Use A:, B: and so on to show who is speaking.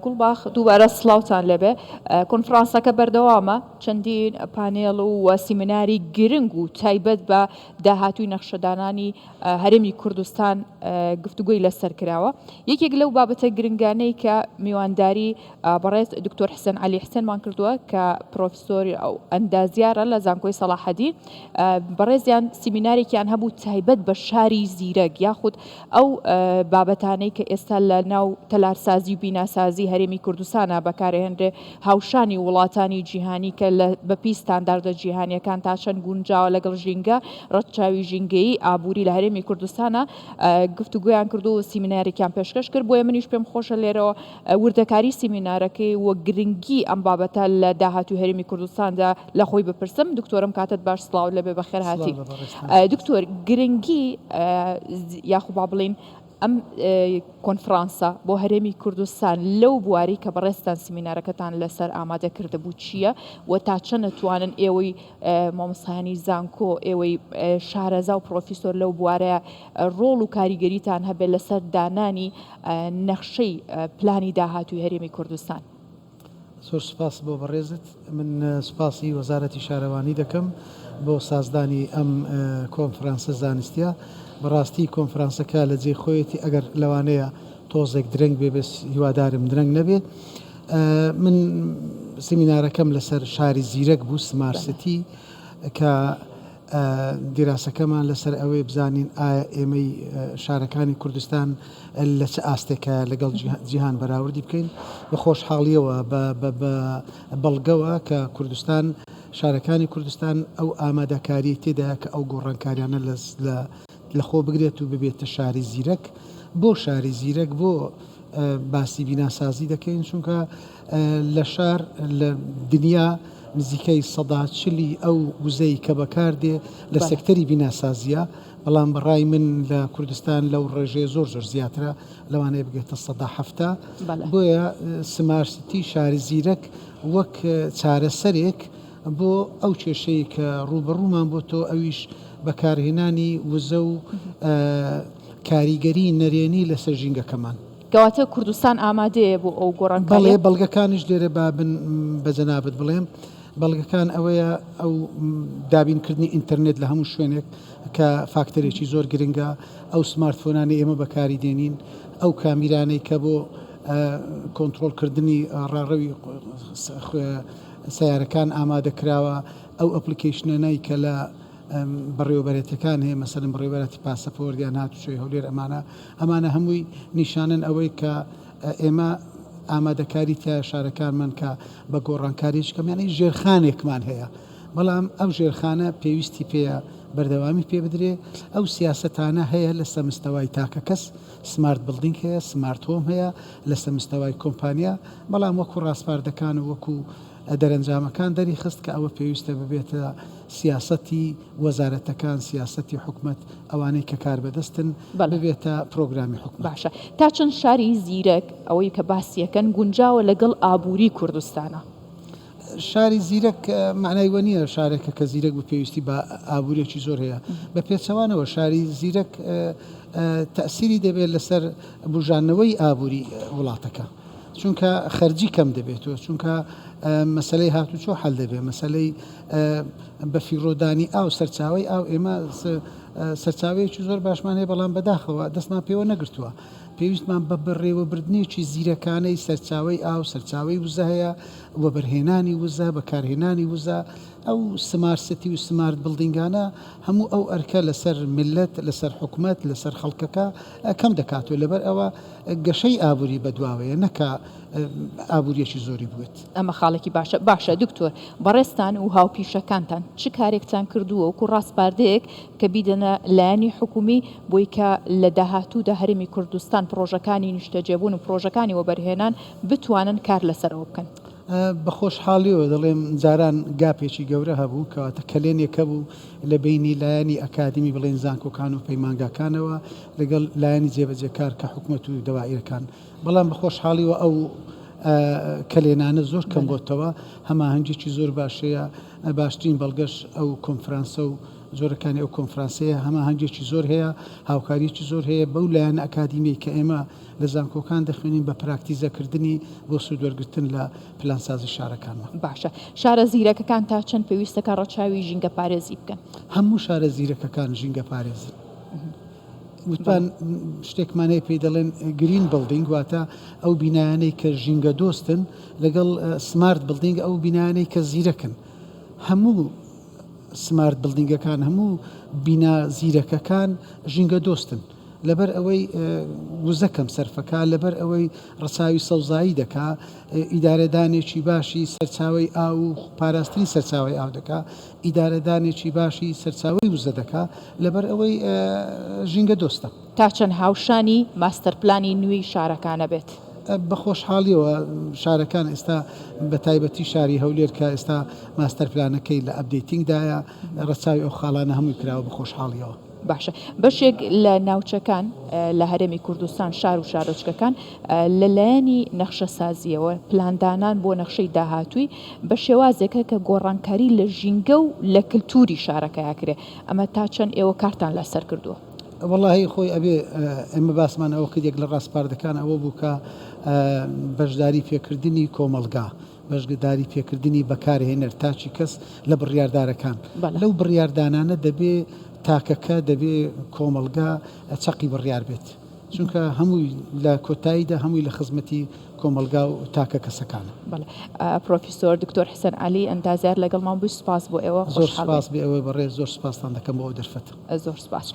A: گوڵباخ دووبارە سڵاوتان لەبێ. کۆنفرانسەکە بەردەوامە، چەندین پانێڵ و سیمیناری گرنگ و تایبەت بە داهاتووی نەخشەدانانی هەرێمی کوردستان گفتوگۆی لەسەر کراوە. یەکێک لەو بابەتە گرنگانەی کە میوانداری بەڕێز دکتۆر حسێن عەلی حسێنمان کردووە کە پرۆفیسۆری ئەو ئەندازیارە لە زانکۆی سەلاحەدین، بەڕێزیان سیمینارێکیان هەبوو تایبەت بە شاری زیرەک یاخود ئەو بابەتانەی کە ئێستا لە ناو تەلارسازی و بیناسازی هەرێمی کوردستانە بەکارهێنرێ، هاوشانی وڵاتانی جیهانی کە بە پێی ستانداردە جیهانیەکان تا چەند گونجاوە لەگەڵ ژینگە ڕەتچاوی ژینگەیی ئابووری لە هەرێمی کوردستانە گفتوگۆیان کردو و سیمینارێکیان پێشکەش کرد. بۆیە منیش پێم خۆشە لێرەوە وردەکاری سیمینارەکەی وە گرنگی ئەم بابەتە لە داهاتووی هەرێمی کوردستاندا لە خۆی بپرسم. دکتۆرم کاتت باش، سڵاو لەبێ، بەخێر هاتی. دکتۆر، گرنگی یاخوب با بڵین ئەم کۆنفرانسە بۆ هەرێمی کوردستان لەو بواری کە بەڕێستان سیمینارەکەتان لەسەر ئامادە کردبوو چییە و تا چەند نەتوانن ئێوەی مامۆستایانی زانکۆ، ئێوەی شارەزا و پرۆفیسۆر لەو بوارەیە ڕۆڵ و کاریگەریتان هەبێت لەسەر دانانی نەخشەی پلانی داهاتووی هەرێمی کوردستان؟
B: زۆر سوپاس بۆ بەڕێزت. من سوپاسی وەزارەتی شارەوانی دەکەم بۆ سازدانی ئەم کۆنفرانسە زانستیە. بەڕاستی کۆنفرانسەکە لە جێ خۆیەتی ئەگەر لەوانەیە تۆزێک درەنگ بێ، بەس هیوادارم درەنگ نەبێت. من سیمینارەکەم لەسەر شاری زیرەک بوو، سمارستی، کە دیراسەکەمان لەسەر ئەوەی بزانین ئایا ئێمەی شارەکانی کوردستان لە چه ئاستێکە لەگەڵ جیهان بەراوردی بکەین. بە خۆشحاڵیەوە بە بەڵگەوە کە کوردستان، شارەکانی کوردستان ئەو ئامادەکاری تێدایە کە ئەو گۆڕانکاریانە لە خۆ بگرێت و ببێتە شاری زیرەک. بۆ شاری زیرەک بۆ باسی بیناسازی دەکەین، چونکە لە شار لە دنیا نزیکەی 140 ئەو وزەی کە بەکاردێ لە سەکتەری بیناسازیە، بەڵام بەڕای من لە کوردستان لەو ڕێژێ زۆر زیاترە، لەوانەیە بگێتە 170. بۆیە سمارستی شاری زیرەک وەک چارەسەرێک بۆ ئەو کێشەی کە ڕوبەڕوومان بۆ تۆ، ئەویش بەکارهێنانی وزە و کاریگەری نەرێنی لەسەر ژینگەکەمان.
A: کەواتە کوردستان ئامادەیە بۆ ئەو گۆڕانکاری؟
B: بەڵێ، بەڵگەکانیش لێرە بابن بەجەنابەت بڵێم. بەڵگەکان ئەوەیە ئەو دابینکردنی ئینتەرنێت لە هەموو شوێنێک کە فاکتەرێکی زۆر گرنگە، ئەو سمارتفۆنانی ئێمە بەکاری دێنین، ئەو کامیرانەی کە بۆ کۆنتڕۆڵکردنی ڕاڕەوی سیارەکان ئامادەکراوە، ئەو ئەپلیکیشنانەی کە لە بەڕێوەبەرێتەکان هەیە، مەسەڵەن بەڕێوەبەرەتی پاسەپۆرتیان هاتوچۆی هەولێر، ئەمانە هەمووی نیشانن ئەوەی کە ئێمە ئامادەکاری تایە شارەکانمان کە بە گۆڕانکاریش کەمیانەی ژێرخانێکمان هەیە، بەڵام ئەو ژێرخانە پێویستی پێیە بەردەوامی پێ بدرێ. ئەو سیاسەتانە هەیە لە سەمستەوای تاکە کەس، سمارت بڵدینگ هەیە، سمارت هۆم هەیە لە سەمستەوای کۆمپانیا، بەڵام وەکو ڕاستپاردەکان و وەکو دەرەنجامەکان دەری خست کە ئەوە پێویستە ببێتە سیاسەتی وەزارەتەکان، سیاسەتی حکومەت، ئەوانەی کە کار بەدەستن ببێتە پرۆگرامی حکومەت.
A: باشە، تا چەند شاری زیرەک ئەوەی کە باسیەکەن گونجاوە لەگەڵ ئابووری کوردستانە؟
B: شاری زیرەک معنای وە نییە شارێکە کە زیرەک بوو پێویستی بە ئابووریەکی زۆر هەیە. بە پێچەوانەوە شاری زیرەک تەئسیری دەبێت لەسەر بژانەوەی ئابووری وڵاتەکە، چونکە خەرجی کەم دەبێتەوە، چونکە مەسەلەی هاتوچۆ حەل دەبێت. مەسەلەی بەفیڕۆدانی ئاو، سەرچاوی ئاو، ئێمە سەرچاوەیەکی زۆر باشمان هەیە، بەڵام بەداخەوە دەستمان پێوە نەگرتووە. پێویستمان بە بەڕێوەبردنێکی زیرەکانەی سەرچاوی ئاو، سەرچاوی وزە هەیە، وەبەرهێنانی وزە، بەکارهێنانی وزە، ئەو سمارسەتی و سمارت بڵدینگانە هەموو ئەو ئەرکە لەسەر میلەت، لەسەر حکومەت، لەسەر خەڵکەکە کەم دەکاتەوە. لەبەر ئەوە گەشەی ئابووری بەدواوەیە، نەکە ئابووریەکی زۆری بوێت.
A: ئەمە خاڵێکی باشە. دکتۆر، بەڕێستان و هاوپیشەکانتان چ کارێکتان کردووە وەکو ڕاستپاردەیەک کە بیدەنە لایەنی حکومی بۆی کە لە داهاتوودا هەرێمی کوردستان پرۆژەکانی نیشتەجێبوون و پرۆژەکانی وەبەرهێنان بتوانن کار لەسەرەوە بکەن؟
B: بە خۆشحاڵیەوە دەڵێم جاران گاپێکی گەورە هەبوو کەواتە کەلێنێکە بوو لە بینی لایەنی ئەکادمی بڵێن زانکۆکان و پەیمانگاکانەوە لەگەڵ لایەنی جێبەجێکار کە حکومەت و دەوائیرەکان، بەڵام بە خۆشحاڵیەوە ئەو کەلێنانە زۆر کەم بۆتەوە. هەماهەنگێکی زۆر باشەیە. باشترین بەڵگەش ئەو کۆنفرانسە و زۆرەکانی ئەو کۆنفرانسەیە هەمە هەنگێکی زۆر هەیە، هاوکاریکی زۆر هەیە بەو لایەنە ئەکادیمی کە ئێمە لە زانکۆکان دەخوێنین بە پراکتیزەکردنی بۆ سوودوەرگرتن لە پلانسازی شارەکانمان.
A: باشە شارە زیرەکەکان تا چەند پێویستەکە ڕەچاوی ژینگە پارێزی بکەن؟
B: هەموو شارە زیرەکەکان ژینگە پارێزن. وتان شتێکمانەیە پێی دەڵێن گرین بڵدینگ واتە ئەو بینایانەی کە ژینگە دۆستن لەگەڵ سمارت بڵدینگ ئەو بینایانەی کە زیرەکن. هەموو سمارت بڵدینگەکان هەموو بینا زیرەکەکان ژینگە دۆستن لەبەر ئەوەی وزەکەم سەرفەکە لەبەر ئەوەی ڕەچاوی سەوزایی دەکا ئیدارەدانێکی باشی سەرچاوی ئاو و پاراستنی سەرچاوی ئاو دەکا ئیدارەدانێکی باشی سەرچاوی وزە دەکا لەبەر ئەوەی ژینگە دۆستە.
A: تا چەند هاوشانی ماستەرپلانی نوێی شارەکانە بێت؟
B: بە خۆشحاڵیەوە شارەکان ئێستا بە تایبەتی شاری هەولێر کە ئێستا ماستەرپلانەکەی لە ئەپدەیتینگدایە ڕەچاوی ئەو خاڵانە هەمووی کراوە بە خۆشحاڵیەوە.
A: باشە بەشێک لە ناوچەکان لە هەرێمی کوردستان شار و شارۆچکەکان لەلایەنی نەخشە سازیەوە پلاندانان بۆ نەخشەی داهاتووی بە شێوازێکە کە گۆڕانکاری لە ژینگە و لە کللتوری شارەکەیاکرێ ئەمە تا چەند ئێوە کارتان لەسەر کردووە؟
B: وەڵاهی خۆی ئەبێ ئێمە باسمان ئەوە کردێک لە ڕاستپاردەکان ئەوە بوو کە بەشداری پێکردنی کۆمەلگا بەشداری پێکردنی بەکارهێنەر تاچی کەس لە بڕیاردارەکان لەو بڕیاردانانە دەبێ تاکەکە دەبێ کۆمەلگا چەقی بڕیار بێت چونکە هەمووی لە کۆتاییدا هەمووی لە خزمەتی کۆمەلگا و تاکە کەسەکانە.
A: پرۆفیسۆر دکتۆر حسەن عەلی ئەندازیار لەگەڵمان بووی سوپاس بۆ ئێوە
B: زۆر سپاس بێ ئەوەی بەڕێز زۆر سپاسان دەکەم بۆ ئەو دەرفەتە.
A: زۆر سپاس.